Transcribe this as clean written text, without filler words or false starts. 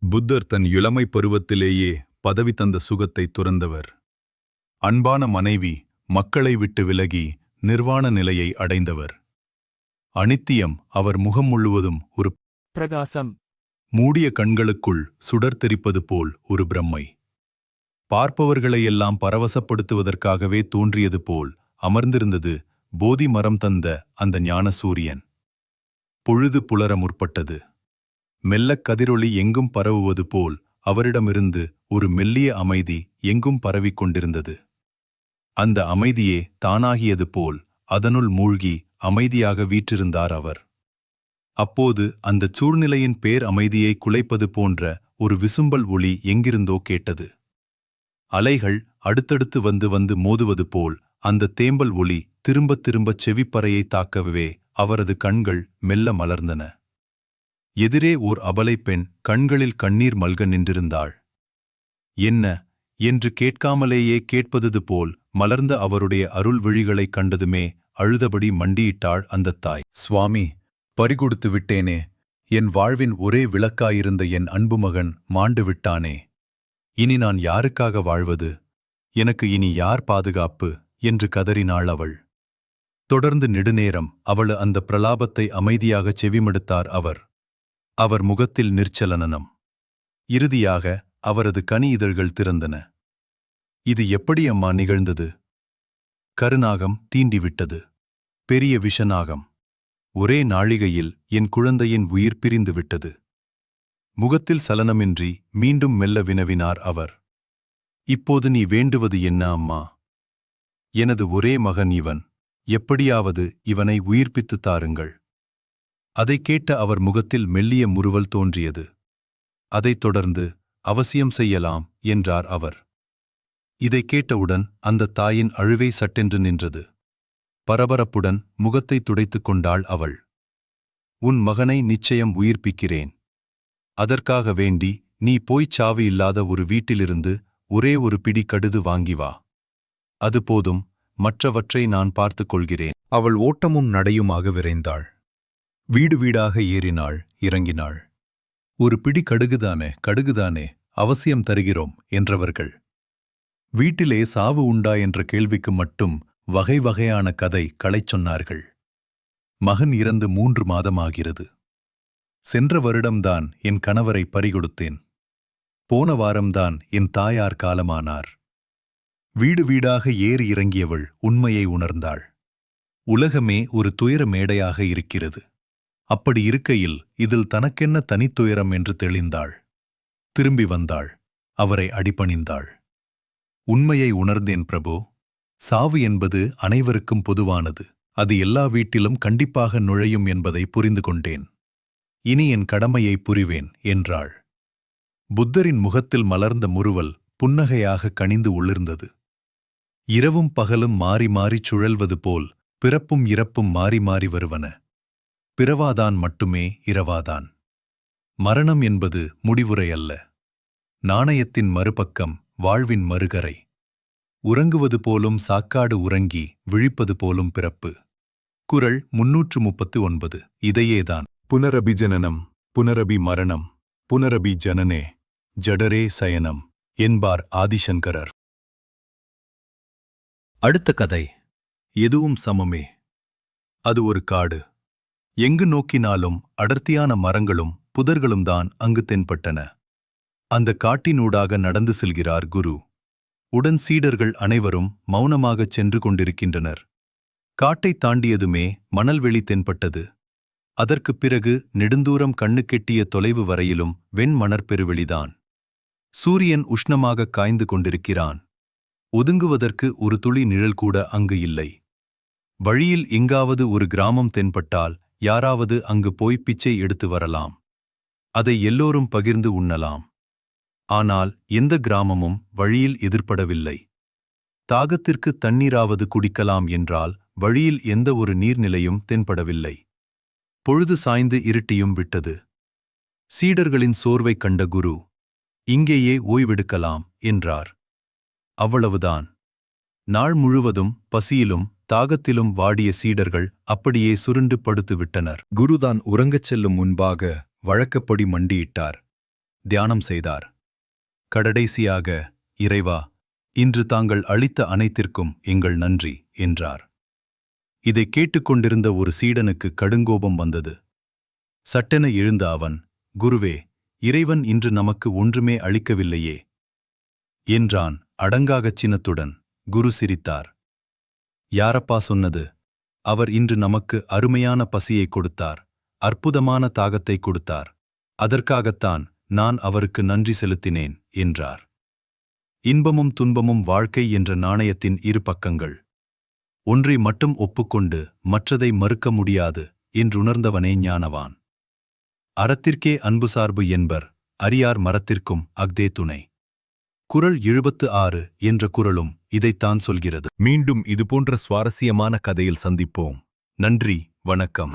புத்தர் தன் இளமை பருவத்திலேயே பதவி தந்த சுகத்தை துறந்தவர். அன்பான மனைவி, மக்களை விட்டு விலகி நிர்வாண நிலையை அடைந்தவர். அனித்தியம் அவர் முகம் முழுவதும் ஒரு பிரகாசம். மூடிய கண்களுக்குள் சுடர் தெரிப்பது போல் ஒரு பிரம்மை. பார்ப்பவர்களையெல்லாம் பரவசப்படுத்துவதற்காகவே தோன்றியது போல் அமர்ந்திருந்தது போதி மரம் தந்த அந்த ஞான சூரியன். பொழுது புலர முற்பட்டது. மெல்லக் கதிரொளி எங்கும் பரவுவது போல் அவரிடமிருந்து ஒரு மெல்லிய அமைதி எங்கும் பரவிக் கொண்டிருந்தது. அந்த அமைதியே தானாகியது போல் அதனுள் மூழ்கி அமைதியாக வீற்றிருந்தார் அவர். அப்போது அந்தச் சூழ்நிலையின் பேர் அமைதியை குலைப்பது போன்ற ஒரு விசும்பல் ஒளி எங்கிருந்தோ கேட்டது. அலைகள் அடுத்தடுத்து வந்து வந்து மோதுவது போல் அந்த தேம்பல் ஒளி திரும்பத் திரும்பச் செவிப்பறையை தாக்கவே அவரது கண்கள் மெல்ல மலர்ந்தன. எதிரே ஓர் அபலைப் பெண் கண்களில் கண்ணீர் மல்க நின்றிருந்தாள். என்ன என்று கேட்காமலேயே கேட்பது போல் மலர்ந்த அவருடைய அருள் விழிகளைக் கண்டதுமே அழுதபடி மண்டியிட்டாள் அந்தத் தாய். சுவாமி, பறிகொடுத்து விட்டேனே, என் வாழ்வின் ஒரே விளக்காயிருந்த என் அன்பு மகன் மாண்டு விட்டானே. இனி நான் யாருக்காக வாழ்வது? எனக்கு இனி யார் பாதுகாப்பு என்று கதறினாள் அவள். தொடர்ந்து நெடுநேரம் அவள் அந்த பிரலாபத்தை அமைதியாகச் செவிமடுத்தார் அவர். அவர் முகத்தில் நிர்ச்சலனம். இறுதியாக அவரது கனி இதழ்கள் திறந்தன. இது எப்படி அம்மா நிகழ்ந்தது? கருநாகம் தீண்டிவிட்டது. பெரிய விஷநாகம். ஒரே நாழிகையில் என் குழந்தையின் உயிர் பிரிந்து விட்டது. முகத்தில் சலனமின்றி மீண்டும் மெல்ல வினவினார் அவர். இப்போது நீ வேண்டுவது என்ன அம்மா? எனது ஒரே மகன் இவன். எப்படியாவது இவனை உயிர்ப்பித்துத் தாருங்கள். அதைக் கேட்ட அவர் முகத்தில் மெல்லிய முறுவல் தோன்றியது. அதைத் தொடர்ந்து அவசியம் செய்யலாம் என்றார் அவர். இதைக் கேட்டவுடன் அந்த தாயின் அழுவை சட்டென்று நின்றது. பரபரப்புடன் முகத்தை துடைத்துக் கொண்டாள் அவள். உன் மகனை நிச்சயம் உயிர்ப்பிக்கிறேன். அதற்காக வேண்டி நீ போய்ச் சாவு இல்லாத ஒரு வீட்டிலிருந்து ஒரே ஒரு பிடி கடுது வாங்கி வா. அது போதும், மற்றவற்றை நான் பார்த்துக் கொள்கிறேன். அவள் ஓட்டமும் நடையுமாக விரைந்தாள். வீடு வீடாக ஏறினாள், இறங்கினாள். ஒரு பிடி கடுகுதானே, அவசியம் தருகிறோம் என்றவர்கள். வீட்டிலே சாவு உண்டா என்ற கேள்விக்கு மட்டும் வகை வகையான கதை களைச் சொன்னார்கள். மகன் இறந்து 3 மாதமாகிறது. சென்ற வருடம்தான் என் கணவரை பறிகொடுத்தேன். போன வாரம்தான் என் தாயார் காலமானார். வீடு வீடாக ஏறி இறங்கியவள் உண்மையை உணர்ந்தாள். உலகமே ஒரு துயர மேடையாக இருக்கிறது. அப்படி இருக்கையில் இதில் தனக்கென்ன தனித்துயரம் என்று தெளிந்தாள். திரும்பி வந்தாள். அவரை அடிபணிந்தாள். உண்மையை உணர்ந்தேன் பிரபு. சாவு என்பது அனைவருக்கும் பொதுவானது. அது எல்லா வீட்டிலும் கண்டிப்பாக நுழையும் என்பதை புரிந்து கொண்டேன். இனி என் கடமையை புரிவேன் என்றாள். புத்தரின் முகத்தில் மலர்ந்த முறுவல் புன்னகையாக கனிந்து உள்ளிருந்தது. இரவும் பகலும் மாறி மாறிச் சுழல்வது போல் பிறப்பும் இறப்பும் மாறி மாறி வருவன. பிறவாதான் மட்டுமே இரவாதான். மரணம் என்பது முடிவுரை அல்ல. நாணயத்தின் மறுபக்கம் வாழ்வின் மறுகரை. உறங்குவது போலும் சாக்காடு உறங்கி விழிப்பது போலும் பிறப்பு. குறள் 339. இதையேதான் புனரபி ஜனனம், புனரபி மரணம், புனரபி ஜனனே, ஜடரே சயனம் என்பார் ஆதிசங்கரர். அடுத்த கதை. எதுவும் சமமே. அது ஒரு காடு. எங்கு நோக்கினாலும் அடர்த்தியான மரங்களும் புதர்களும் தான் அங்கு தென்பட்டன. அந்த காட்டினூடாக நடந்து செல்கிறார் குரு. உடன் சீடர்கள் அனைவரும் மௌனமாகச் சென்று கொண்டிருக்கின்றனர். காட்டைத் தாண்டியதுமே மணல்வெளி தென்பட்டது. அதற்குப் பிறகு நெடுந்தூரம் கண்ணுக்கெட்டிய தொலைவு வரையிலும் வெண்மணற்பெருவெளிதான். சூரியன் உஷ்ணமாகக் காய்ந்து கொண்டிருக்கிறான். ஒதுங்குவதற்கு ஒரு துளி நிழல் கூட அங்கு இல்லை. வழியில் எங்காவது ஒரு கிராமம் தென்பட்டால் யாராவது அங்கு போய் பிச்சை எடுத்து வரலாம். அதை எல்லோரும் பகிர்ந்து உண்ணலாம். ஆனால் எந்த கிராமமும் வழியில் எதிர்ப்படவில்லை. தாகத்திற்கு தண்ணீராவது குடிக்கலாம் என்றால் வழியில் எந்த ஒரு நீர்நிலையும் தென்படவில்லை. பொழுது சாய்ந்து இருட்டியும் விட்டது. சீடர்களின் சோர்வைக் கண்ட குரு, இங்கேயே ஓய்வெடுக்கலாம் என்றார். அவ்வளவுதான். நாள் முழுவதும் பசியிலும் தாகத்திலும் வாடிய சீடர்கள் அப்படியே சுருண்டு படுத்து விட்டனர். குருதான் உறங்கச் செல்லும் முன்பாக வழக்கப்படி மண்டியிட்டார். தியானம் செய்தார். கடைசியாக, இறைவா, இன்று தாங்கள் அளித்த அனைத்திற்கும் எங்கள் நன்றி என்றார். இதை கேட்டுக்கொண்டிருந்த ஒரு சீடனுக்கு கடுங்கோபம் வந்தது. சட்டென எழுந்த அவன், குருவே, இறைவன் இன்று நமக்கு ஒன்றுமே அளிக்கவில்லையே என்றான் அடங்காகச் சினத்துடன். குரு சிரித்தார். யாரப்பா சொன்னது? அவர் இன்று நமக்கு அருமையான பசியை கொடுத்தார், அற்புதமான தாகத்தை கொடுத்தார். அதற்காகத்தான் நான் அவருக்கு நன்றி செலுத்தினேன் என்றார். இன்பமும் துன்பமும் வாழ்க்கை என்ற நாணயத்தின் இரு பக்கங்கள். ஒன்றை மட்டும் ஒப்புக்கொண்டு மற்றதை மறுக்க முடியாது என்றுணர்ந்தவனே ஞானவான். அறத்திற்கே அன்பு சார்பு என்பர், அறியார் மரத்திற்கும் அஃதே துணை. குறள் 76 என்ற குறளும் இதைத்தான் சொல்கிறது. மீண்டும் இதுபோன்ற சுவாரஸ்யமான கதையில் சந்திப்போம். நன்றி, வணக்கம்.